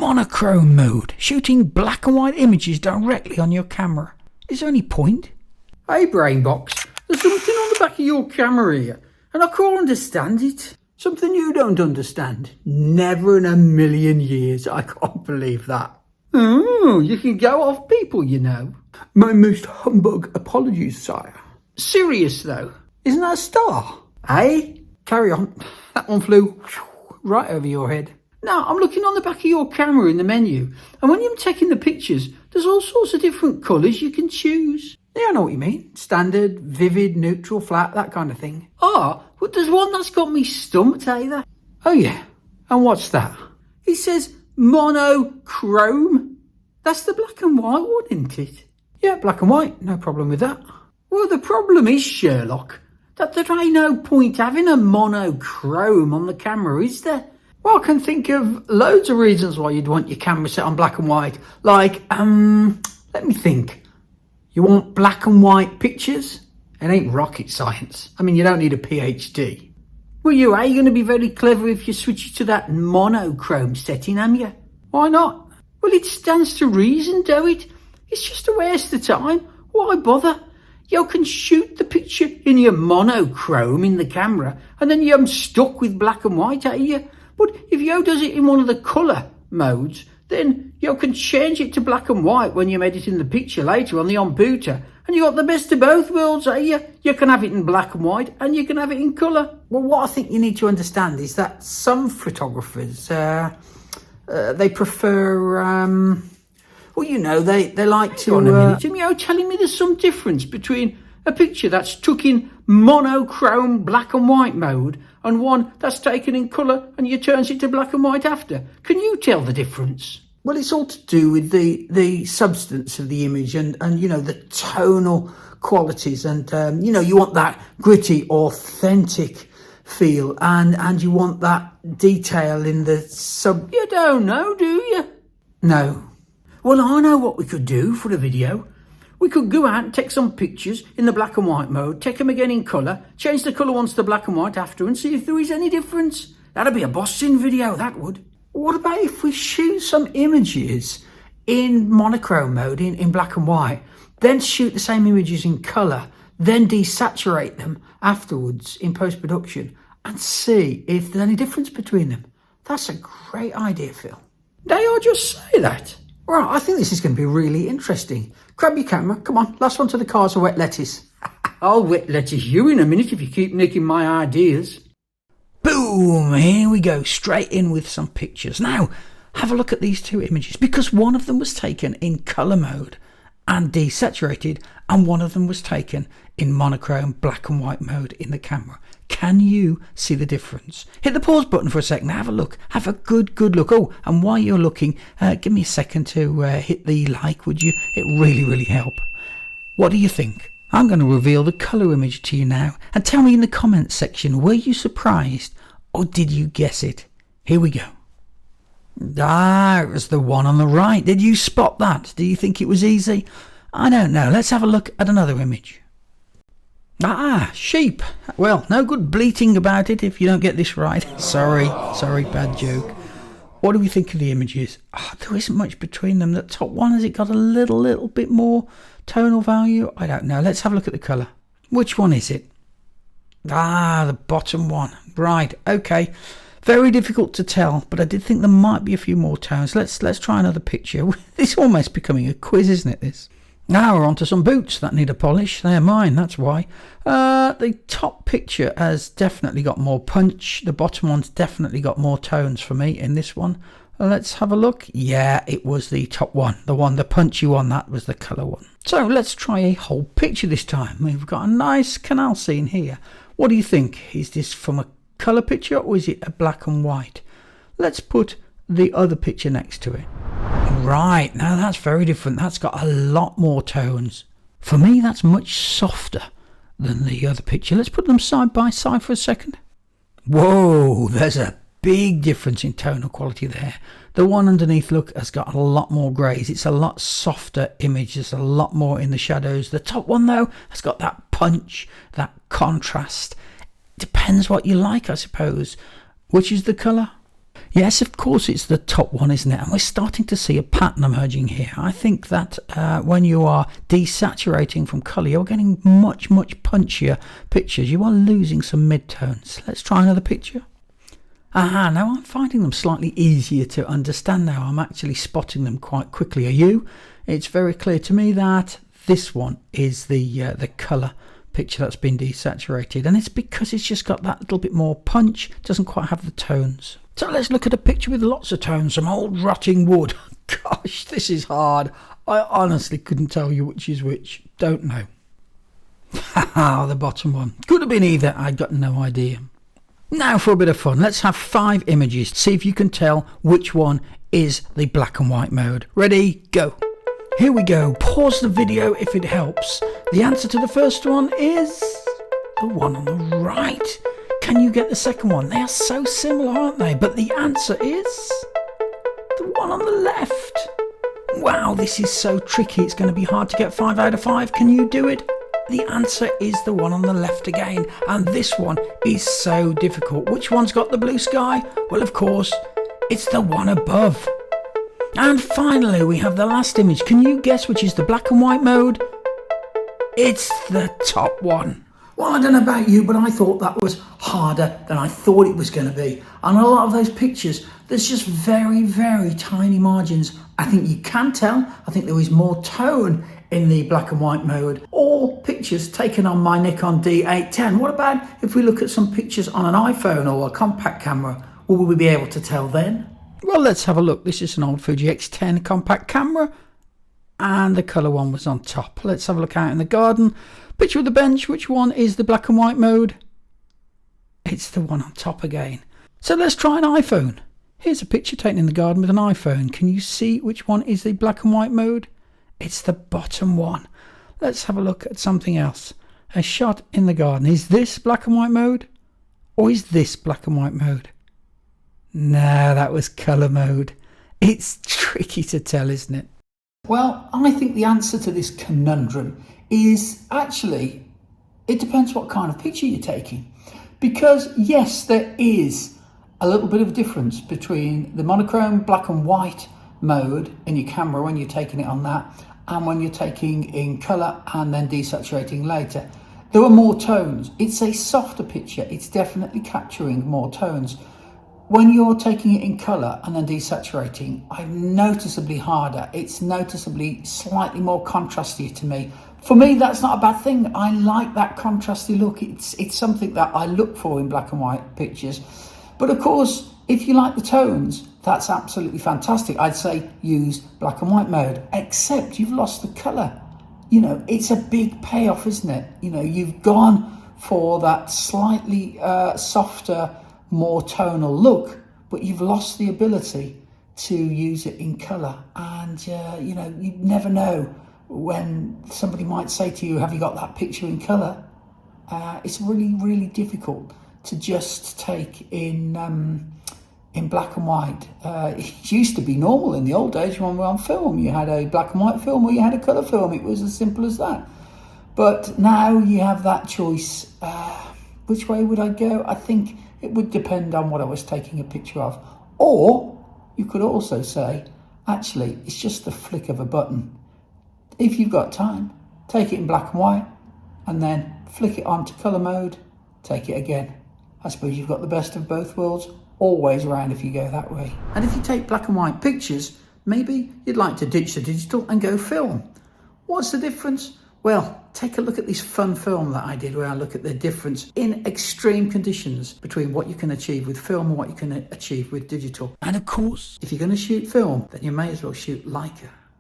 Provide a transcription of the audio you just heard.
monochrome mode, shooting black and white images directly on your camera. Is there any point? Hey Brainbox, there's something on the back of your camera here, and I can't understand it. Something you don't understand. Never in a million years. I can't believe that. Oh, you can go off people, you know. My most humbug apologies, sire. Serious though, isn't that a star? Hey, carry on. That one flew right over your head. Now, I'm looking on the back of your camera in the menu, and when you're taking the pictures, there's all sorts of different colours you can choose. Yeah, I know what you mean. Standard, vivid, neutral, flat, that kind of thing. Ah, but there's one that's got me stumped, either. Oh yeah, and what's that? It says monochrome. That's the black and white one, isn't it? Yeah, black and white, no problem with that. Well, the problem is, Sherlock, that there ain't no point having a monochrome on the camera, is there? Well, I can think of loads of reasons why you'd want your camera set on black and white. Like, let me think. You want black and white pictures? It ain't rocket science. I mean, you don't need a PhD. Well, you are going to be very clever if you switch it to that monochrome setting, am you? Why not? Well, it stands to reason, do it? It's just a waste of time. Why bother? You can shoot the picture in your monochrome in the camera, and then you're stuck with black and white, are you? But if you does it in one of the colour modes, then you can change it to black and white when you're editing the picture later on the computer, and you got the best of both worlds, are you? You can have it in black and white, and you can have it in colour. Well, what I think you need to understand is that some photographers, they prefer, well, you know, they like to... Hang on a minute, you're telling me there's some difference between a picture that's took in monochrome black and white mode and one that's taken in colour and you turns it to black and white after. Can you tell the difference? Well, it's all to do with the substance of the image and you know, the tonal qualities and, you know, you want that gritty, authentic feel and you want that detail in the sub... You don't know, do you? No. Well, I know what we could do for a video. We could go out and take some pictures in the black and white mode, take them again in colour, change the colour ones to black and white after and see if there is any difference. That'd be a bossing video, that would. What about if we shoot some images in monochrome mode, in black and white, then shoot the same images in colour, then desaturate them afterwards in post-production and see if there's any difference between them? That's a great idea, Phil. They all just say that. Right, I think this is going to be really interesting. Grab your camera, come on, last one to the car's a wet lettuce. I'll wet lettuce you in a minute if you keep nicking my ideas. Boom, here we go, straight in with some pictures. Now, have a look at these two images, because one of them was taken in colour mode and desaturated, and one of them was taken in monochrome black and white mode in the camera. Can you see the difference? Hit the pause button for a second, have a look, have a good look. Oh, and while you're looking, give me a second to hit the like, would you? It really help. What do you think? I'm going to reveal the colour image to you now, and tell me in the comments section, were you surprised or did you guess it? Here we go. Ah, it was the one on the right. Did you spot that? Do you think it was easy? I don't know. Let's have a look at another image. Ah, sheep. Well, no good bleating about it if you don't get this right. Sorry, bad joke. What do we think of the images? There isn't much between them. The top one, has it got a little bit more tonal value? I don't know. Let's have a look at the colour. Which one is it? Ah, the bottom one. Right, okay. Very difficult to tell, but I did think there might be a few more tones. Let's try another picture. It's almost becoming a quiz, isn't it, this? Now we're on to some boots that need a polish. They're mine, that's why. The top picture has definitely got more punch. The bottom one's definitely got more tones for me in this one. Let's have a look. Yeah, it was the top one. The punchy one, that was the colour one. So let's try a whole picture this time. We've got a nice canal scene here. What do you think? Is this from a colour picture or is it a black and white? Let's put the other picture next to it. Right, now that's very different. That's got a lot more tones. For me, that's much softer than the other picture. Let's put them side by side for a second. Whoa, there's a big difference in tonal quality there. The one underneath, look, has got a lot more greys. It's a lot softer image. There's a lot more in the shadows. The top one, though, has got that punch, that contrast. Depends what you like, I suppose. Which is the colour? Yes, of course, it's the top one, isn't it? And we're starting to see a pattern emerging here. I think that when you are desaturating from colour, you're getting much, much punchier pictures. You are losing some midtones. Let's try another picture. Aha, now I'm finding them slightly easier to understand now. I'm actually spotting them quite quickly. Are you? It's very clear to me that this one is the colour picture that's been desaturated, and it's because it's just got that little bit more punch, doesn't quite have the tones. So let's look at a picture with lots of tones, some old rotting wood. Gosh, this is hard. I honestly couldn't tell you which is which. Don't know. Haha, the bottom one. Could have been either. I got no idea. Now for a bit of fun, let's have 5 images. See if you can tell which one is the black and white mode. Ready? Go. Here we go. Pause the video if it helps. The answer to the first one is the one on the right. Can you get the second one? They are so similar, aren't they? But the answer is the one on the left. Wow, this is so tricky. It's going to be hard to get 5 out of 5. Can you do it? The answer is the one on the left again. And this one is so difficult. Which one's got the blue sky? Well, of course, it's the one above. And finally, we have the last image. Can you guess which is the black and white mode? It's the top one. Well, I don't know about you, but I thought that was harder than I thought it was going to be. And a lot of those pictures, there's just very, very tiny margins. I think you can tell. I think there is more tone in the black and white mode. All pictures taken on my Nikon D810. What about if we look at some pictures on an iPhone or a compact camera? Will we be able to tell then? Well, let's have a look. This is an old Fuji X10 compact camera, and the colour one was on top. Let's have a look out in the garden. Picture of the bench. Which one is the black and white mode? It's the one on top again. So let's try an iPhone. Here's a picture taken in the garden with an iPhone. Can you see which one is the black and white mode? It's the bottom one. Let's have a look at something else. A shot in the garden. Is this black and white mode? Or is this black and white mode? No, that was colour mode. It's tricky to tell, isn't it? Well, I think the answer to this conundrum is actually, it depends what kind of picture you're taking. Because yes, there is a little bit of a difference between the monochrome black and white mode in your camera when you're taking it on that, and when you're taking in colour and then desaturating later. There are more tones. It's a softer picture. It's definitely capturing more tones. When you're taking it in colour and then desaturating, I'm noticeably harder. It's noticeably slightly more contrasty to me. For me, that's not a bad thing. I like that contrasty look. It's something that I look for in black and white pictures. But of course, if you like the tones, that's absolutely fantastic. I'd say use black and white mode, except you've lost the colour. You know, it's a big payoff, isn't it? You know, you've gone for that slightly softer, more tonal look, but you've lost the ability to use it in colour. And you know, you never know when somebody might say to you, have you got that picture in colour? It's really, really difficult to just take in black and white. It used to be normal in the old days when we were on film. You had a black and white film or you had a colour film. It was as simple as that. But now you have that choice. Which way would I go? I think it would depend on what I was taking a picture of. Or you could also say, actually, it's just the flick of a button. If you've got time, take it in black and white and then flick it onto colour mode, take it again. I suppose you've got the best of both worlds always around if you go that way. And if you take black and white pictures, maybe you'd like to ditch the digital and go film. What's the difference? Well, take a look at this fun film that I did where I look at the difference in extreme conditions between what you can achieve with film and what you can achieve with digital. And of course, if you're going to shoot film, then you may as well shoot Leica.